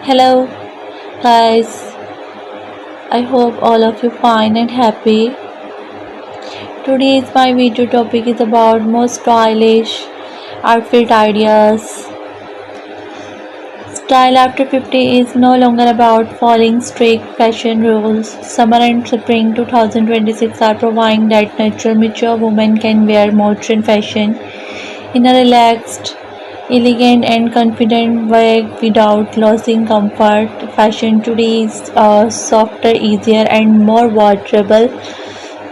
Hello guys, I hope all of you fine and happy. Today's my video topic is about most stylish outfit ideas. Style after 50 is no longer about following strict fashion rules. Summer and spring 2026 are proving that natural mature women can wear modern fashion in a relaxed, elegant and confident way without losing comfort. Fashion today is softer, easier and more wearable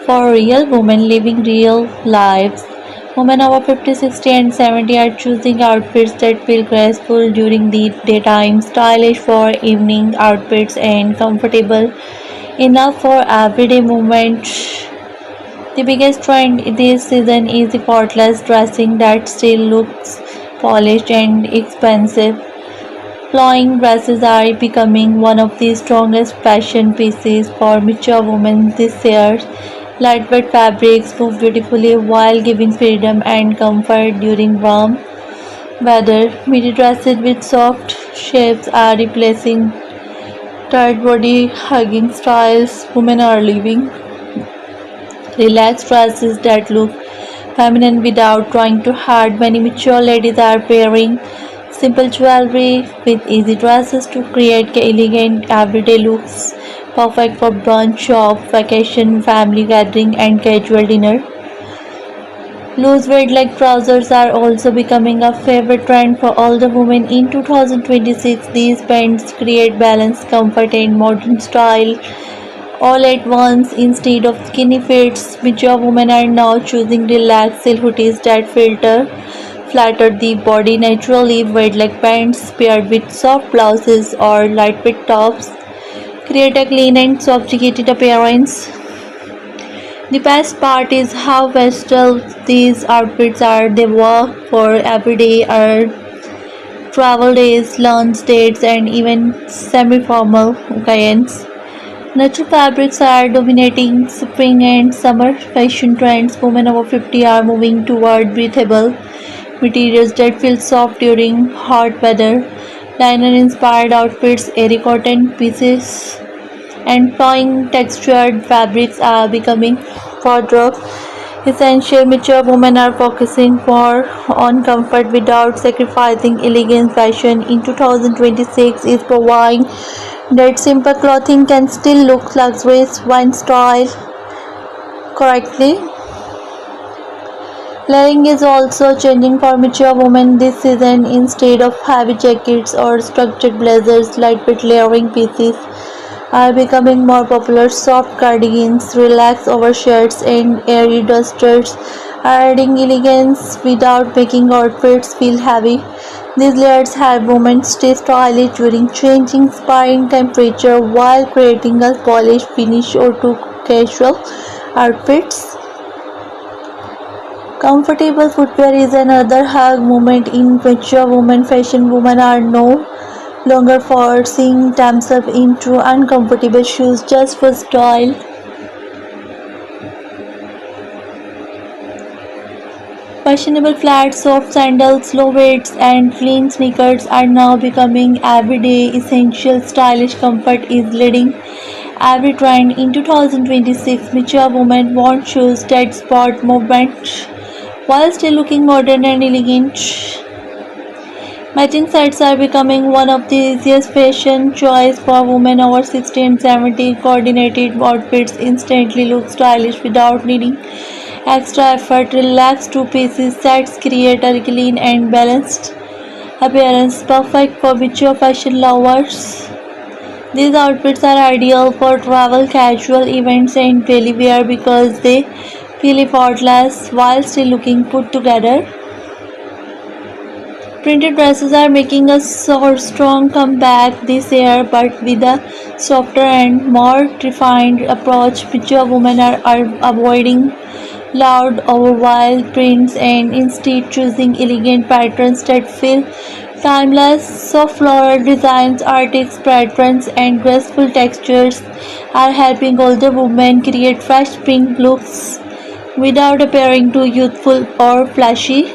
for real women living real lives. Women over 50, 60 and 70 are choosing outfits that feel graceful during the daytime, stylish for evening outfits and comfortable enough for everyday movement. The biggest trend this season is effortless dressing that still looks polished and expensive. Flowing dresses are becoming one of the strongest fashion pieces for mature women this year. Lightweight fabrics move beautifully while giving freedom and comfort during warm weather. Midi dresses with soft shapes are replacing tight body hugging styles. Women are living relaxed dresses that look feminine without trying too hard. Many mature ladies are pairing simple jewelry with easy dresses to create elegant everyday looks, perfect for brunch, shop, vacation, family gathering, and casual dinner. Loose weight leg trousers are also becoming a favorite trend for all the women in 2026. These pants create balance, comfort, and modern style all at once instead of skinny fits. Mature women are now choosing relaxed silk hoodies that flatter the body naturally. Wide leg pants paired with soft blouses or lightweight tops create a clean and sophisticated appearance. The best part is how versatile these outfits are. They work for everyday or travel days, lunch dates, and even semi-formal occasions. Natural fabrics are dominating spring and summer fashion trends. Women over 50 are moving toward breathable materials that feel soft during hot weather. Linen inspired outfits, airy cotton pieces, and flowing textured fabrics are becoming wardrobe essential. Mature women are focusing more on comfort without sacrificing elegance. Fashion in 2026 is proving that simple clothing can still look luxurious when styled correctly. Layering is also changing for mature women this season. Instead of heavy jackets or structured blazers, lightweight layering pieces are becoming more popular. Soft cardigans, relaxed overshirts, and airy dusters are adding elegance without making outfits feel heavy. These layers help women stay stylish during changing spine temperature while creating a polished finish or two casual outfits. Comfortable footwear is another hug moment in mature women fashion. Women are no longer forcing themselves into uncomfortable shoes just for style. Fashionable flats, soft sandals, low weights, and clean sneakers are now becoming everyday essential. Stylish comfort is leading every trend in 2026. Mature women want shoes that spot movement while still looking modern and elegant. Matching sets are becoming one of the easiest fashion choice for women over 60 and 70. Coordinated outfits instantly look stylish without needing extra effort. Relaxed two-pieces sets create a clean and balanced appearance, perfect for mature fashion lovers. These outfits are ideal for travel, casual events, and daily wear because they feel effortless while still looking put together. Printed dresses are making a strong comeback this year, but with a softer and more refined approach. Mature women are avoiding loud over wild prints and instead choosing elegant patterns that feel timeless. Soft floral designs, artistic patterns, and graceful textures are helping older women create fresh pink looks without appearing too youthful or flashy.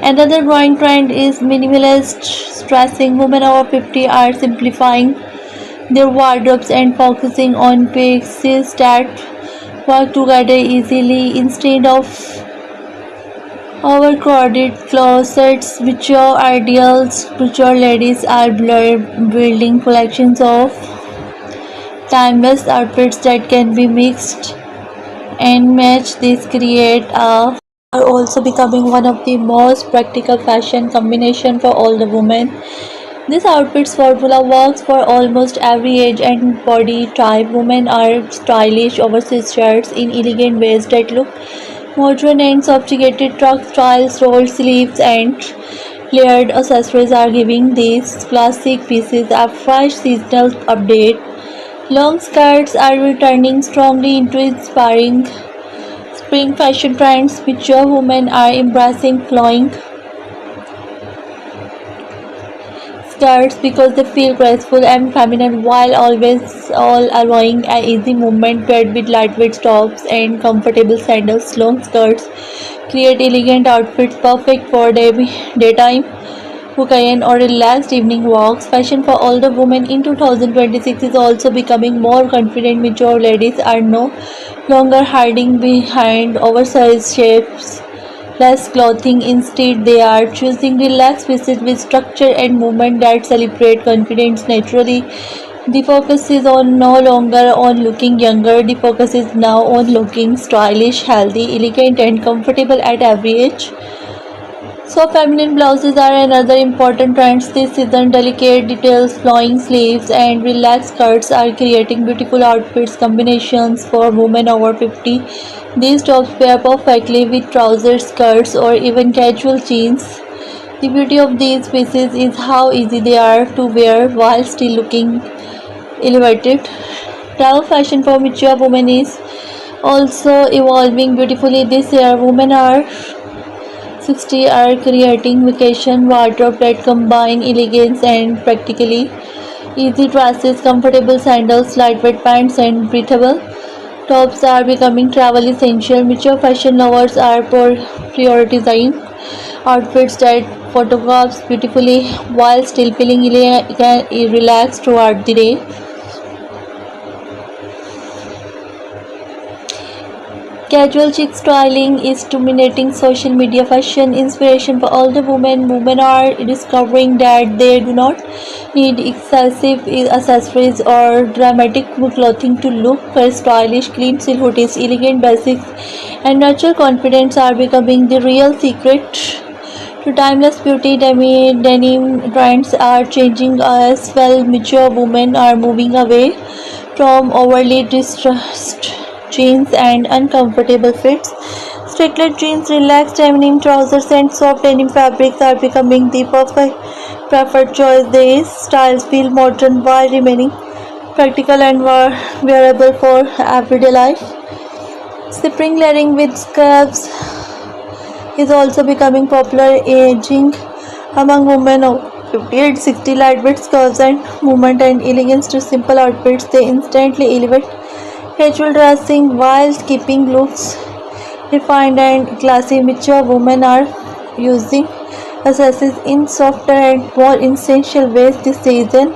Another growing trend is minimalist dressing. Women over 50 are simplifying their wardrobes and focusing on pieces that work together easily instead of overcrowded closets. Mature ideals, mature ladies are building collections of timeless outfits that can be mixed and matched. This create a are also becoming one of the most practical fashion combination for all the women. This outfits formula works for almost every age and body type. Women are stylish oversized shirts in elegant ways that look modern and sophisticated. Truck styles, rolled sleeves, and layered accessories are giving these classic pieces a fresh seasonal update. Long skirts are returning strongly into inspiring spring fashion trends. Mature women are embracing flowing skirts because they feel graceful and feminine while always all allowing an easy movement paired with lightweight tops and comfortable sandals. Long skirts create elegant outfits perfect for daytime weekend or relaxed evening walks. Fashion for older women in 2026 is also becoming more confident. Mature ladies are no longer hiding behind oversized shapes less clothing. Instead, they are choosing relaxed pieces with structure and movement that celebrate confidence naturally. The focus is on no longer on looking younger. The focus is now on looking stylish, healthy, elegant, and comfortable at every age. So feminine blouses are another important trend this season. Delicate details, flowing sleeves, and relaxed skirts are creating beautiful outfits combinations for women over 50. These tops pair perfectly with trousers, skirts, or even casual jeans. The beauty of these pieces is how easy they are to wear while still looking elevated. Travel fashion for mature women is also evolving beautifully this year. Women are 60 are creating vacation wardrobe that combine elegance and practically easy dresses, comfortable sandals, lightweight pants, and breathable tops are becoming travel essential. Mature fashion lovers are prioritizing outfits that photographs beautifully while still feeling relaxed throughout the day. Casual chic styling is dominating social media fashion inspiration for older women. Women are discovering that they do not need excessive accessories or dramatic clothing to look stylish. Clean silhouettes, elegant basics, and natural confidence are becoming the real secret to timeless beauty. Denim trends are changing as well. Mature women are moving away from overly distressed jeans and uncomfortable fits. Strictlet jeans, relaxed denim trousers, and soft denim fabrics are becoming the perfect preferred choice. These styles feel modern while remaining practical and wearable for everyday life. Spring layering with scarves is also becoming popular, aging among women of 50 to 60. Lightweight scarves and movement and elegance to simple outfits. They instantly elevate casual dressing while keeping looks refined and classy. Mature women are using accessories in softer and more essential ways this season.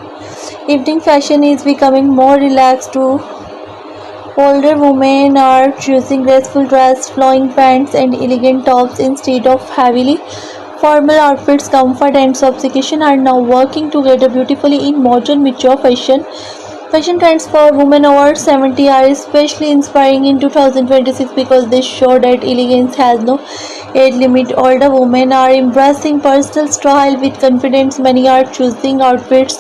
Evening fashion is becoming more relaxed too. Older women are choosing graceful dress, flowing pants, and elegant tops instead of heavily formal outfits. Comfort and sophistication are now working together beautifully in modern mature fashion. Fashion trends for women over 70 are especially inspiring in 2026 because they show that elegance has no age limit. Older women are embracing personal style with confidence. Many are choosing outfits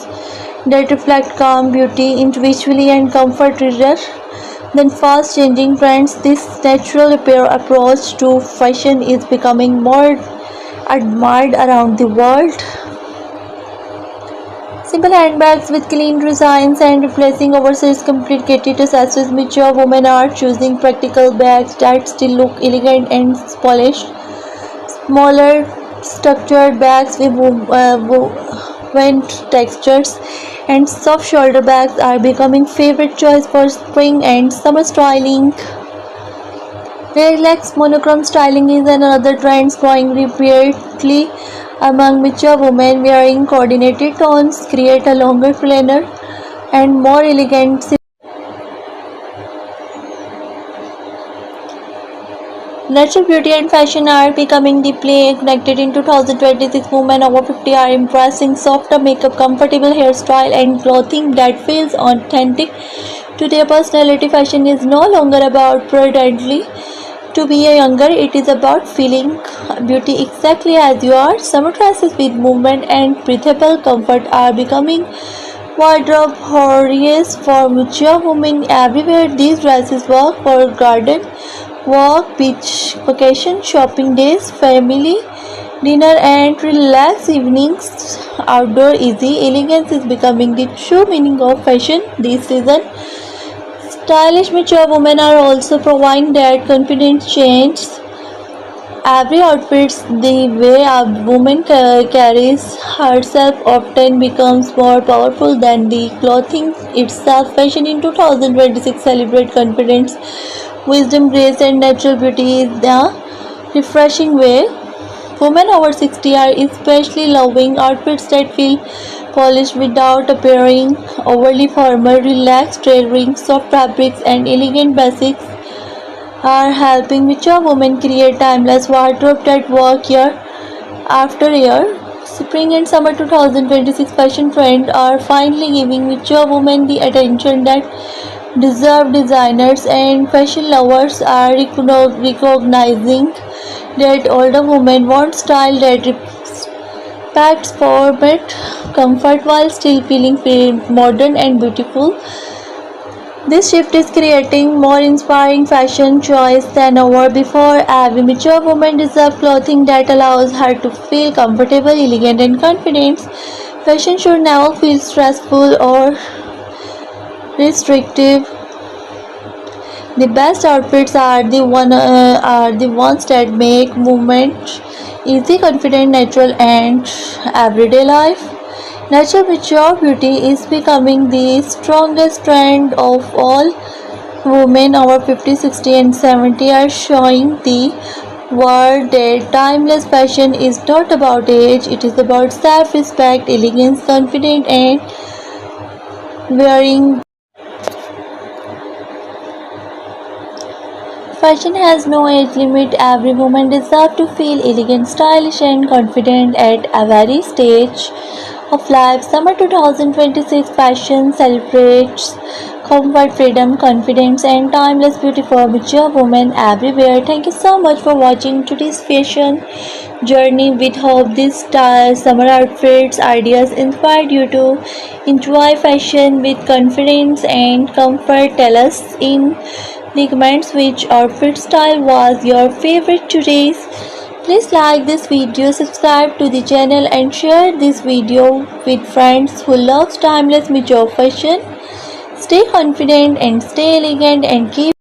that reflect calm beauty individually and comfort rather than fast changing trends. This natural approach to fashion is becoming more admired around the world. Simple handbags with clean designs and replacing oversized complicated accessories. Mature women are choosing practical bags that still look elegant and polished. Smaller structured bags with woven textures and soft shoulder bags are becoming favorite choice for spring and summer styling. Relaxed monochrome styling is another trend growing rapidly among mature women. Wearing coordinated tones create a longer, plainer, and more elegant. Natural beauty and fashion are becoming deeply connected in 2026. Women over 50 are embracing softer makeup, comfortable hairstyle, and clothing that feels authentic to their personality. Fashion is no longer about pretending to be a younger, it is about feeling beauty exactly as you are. Summer dresses with movement and breathable comfort are becoming wardrobe horrors for mature women everywhere. These dresses work for garden walk, beach vacation, shopping days, family dinner, and relaxed evenings. Outdoor easy elegance is becoming the true meaning of fashion this season. Stylish mature women are also proving that confidence changes every outfit. The way a woman carries herself often becomes more powerful than the clothing itself. Fashion in 2026 celebrate confidence, wisdom, grace, and natural beauty in a refreshing way. Women over 60 are especially loving outfits that feel polished without appearing overly formal. Relaxed tailoring, soft fabrics, and elegant basics are helping mature women create timeless wardrobe that work year after year. Spring and summer 2026 fashion trends are finally giving mature women the attention that deserve. Designers and fashion lovers are recognizing that older women want style that respects format comfort while still feeling modern and beautiful. This shift is creating more inspiring fashion choice than ever before. Every mature woman deserves clothing that allows her to feel comfortable, elegant, and confident. Fashion should never feel stressful or restrictive. The best outfits are the ones that make movement easy, confident, natural, and everyday life. Natural mature beauty is becoming the strongest trend of all. Women over 50, 60, and 70 are showing the world that timeless fashion is not about age, it is about self respect, elegance, confidence, and wearing. Fashion has no age limit. Every woman deserves to feel elegant, stylish, and confident at every stage of life. Summer 2026 fashion celebrates comfort, freedom, confidence, and timeless beauty for mature women everywhere. Thank you so much for watching today's fashion journey. We hope these summer outfits ideas inspired you to enjoy fashion with confidence and comfort. Tell us in the comments which outfit style was your favorite today. Please like this video, subscribe to the channel, and share this video with friends who love timeless mature fashion. Stay confident and stay elegant and keep